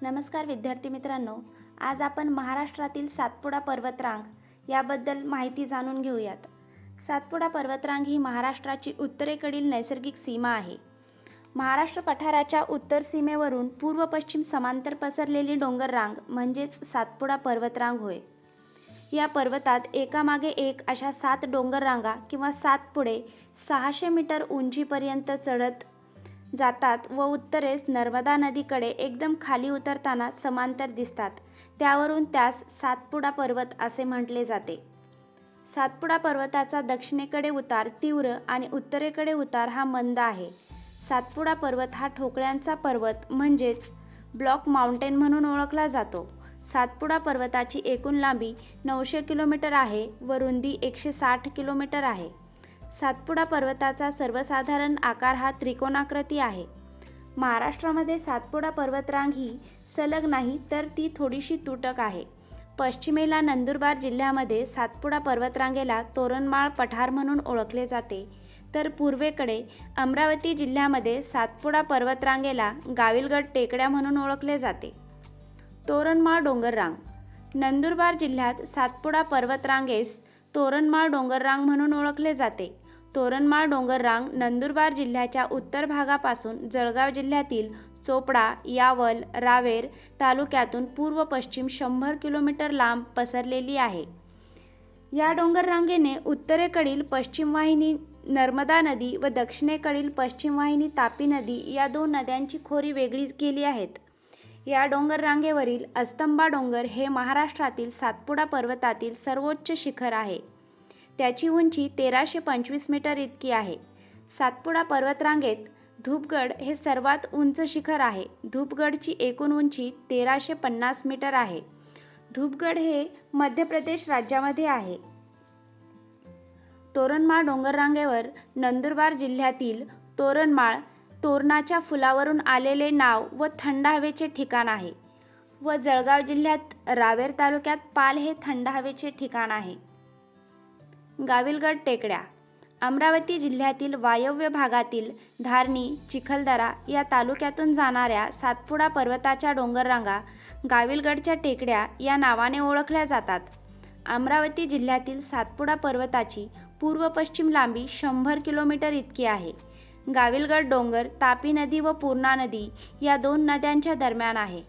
नमस्कार विद्यार्थी मित्रांनो, आज आपण महाराष्ट्रातील सातपुडा पर्वतरांग याबद्दल माहिती जाणून घेऊयात। सातपुडा पर्वतरांग ही महाराष्ट्राची उत्तरेकडील नैसर्गिक सीमा आहे। महाराष्ट्र पठाराच्या उत्तर सीमेवरून पूर्व पश्चिम समांतर पसरलेली डोंगर रांग म्हणजेच सातपुडा पर्वतरांग होय। या पर्वतात एकामागे एक अशा 7 डोंगर रांगा किंवा सातपुडे 600 मीटर उंचीपर्यंत चढत जातात व उत्तरेस नर्मदा नदीकडे एकदम खाली उतरताना समांतर दिसतात। त्यावरून त्यास सातपुडा पर्वत असे म्हटले जाते। सातपुडा पर्वताचा दक्षिणेकडे उतार तीव्र आणि उत्तरेकडे उतार हा मंद आहे। सातपुडा पर्वत हा ठोकळ्यांचा पर्वत म्हणजेच ब्लॉक माउंटेन म्हणून ओळखला जातो। सातपुडा पर्वताची एकूण लांबी 900 किलोमीटर आहे व रुंदी 160 किलोमीटर आहे। सातपुडा पर्वताचा सर्वसाधारण आकार हा त्रिकोणाकृती आहे। महाराष्ट्रामध्ये सातपुडा पर्वतरांग ही सलग नाही तर ती थोडीशी तुटक आहे। पश्चिमेला नंदुरबार जिल्ह्यामध्ये सातपुडा पर्वतरांगेला तोरणमाळ पठार म्हणून ओळखले जाते, तर पूर्वेकडे अमरावती जिल्ह्यामध्ये सातपुडा पर्वतरांगेला गाविलगड टेकड्या म्हणून ओळखले जाते। तोरणमाळ डोंगररांग नंदुरबार जिल्ह्यात सातपुडा पर्वतरांगेस तोरणमाळ डोंगररांग म्हणून ओळखले जाते। तोरणमाळ डोंगररांग नंदुरबार जिल्ह्याच्या उत्तर भागापासून जळगाव जिल्ह्यातील चोपडा, यावल, रावेर तालुक्यातून पूर्व पश्चिम 100 किलोमीटर लांब पसरलेली आहे। या डोंगररांगेने उत्तरेकडील पश्चिम वाहिनी नर्मदा नदी व दक्षिणेकडील पश्चिम वाहिनी तापी नदी या 2 नद्यांची खोरी वेगळी केली आहेत। या डोंगररांगेवरील अस्तंबा डोंगर हे महाराष्ट्रातील सातपुडा पर्वतातील सर्वोच्च शिखर आहे। त्याची उंची 1325 मीटर इतकी आहे। सातपुडा पर्वतरांगेत धूपगड हे सर्वात उंच शिखर आहे। धूपगडची एकूण उंची 1350 मीटर आहे। धूपगड हे मध्य प्रदेश राज्यामध्ये आहे। तोरणमाळ डोंगररांगेवर नंदुरबार जिल्ह्यातील तोरणमाळ तोरणाच्या फुलावरून आलेले नाव व थंड हवेचे ठिकाण आहे व जळगाव जिल्ह्यात रावेर तालुक्यात पाल हे थंड हवेचे ठिकाण आहे। गाविलगड टेकड्या अमरावती जिल्ह्यातील वायव्य भागातील धारणी, चिखलदरा या तालुक्यातून जाणाऱ्या सातपुडा पर्वताच्या डोंगररांगा गाविलगडच्या टेकड्या या नावाने ओळखल्या जातात। अमरावती जिल्ह्यातील सातपुडा पर्वताची पूर्व पश्चिम लांबी 100 किलोमीटर इतकी आहे। गाविलगड डोंगर तापी नदी व पूर्णा नदी या 2 नद्यांच्या दरम्यान आहे।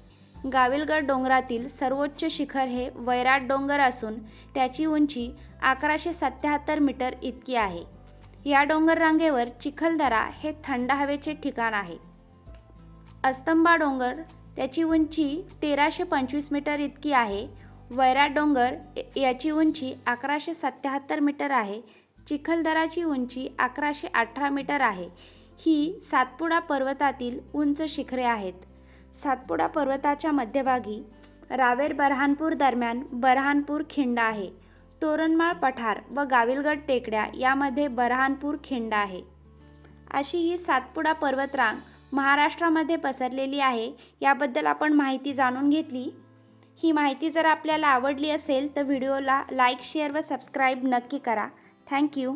गाविलगड डोंगरातील सर्वोच्च शिखर हे वैराट डोंगर असून त्याची उंची 1177 मीटर इतकी आहे। या डोंगररांगेवर चिखलदरा हे थंड हवेचे ठिकाण आहे। अस्तंबा डोंगर त्याची उंची 1325 मीटर इतकी आहे। वैराट डोंगर याची उंची 1177 मीटर आहे। चिखलदराची उंची 1118 मीटर आहे। ही सातपुडा पर्वतातील उंच शिखरे आहेत। सातपुडा पर्वताच्या मध्यभागी रावेर बऱ्हाणपूर दरम्यान बऱ्हाणपूर खिंड आहे। तोरणमाळ पठार व गाविलगड टेकड्या यामध्ये बऱ्हाणपूर खिंड आहे। अशी ही सातपुडा पर्वतरांग महाराष्ट्रामध्ये पसरलेली आहे। याबद्दल आपण माहिती जाणून घेतली। ही माहिती जर आपल्याला आवडली असेल तर व्हिडिओला लाईक, शेअर व सबस्क्राईब नक्की करा। थँक्यू।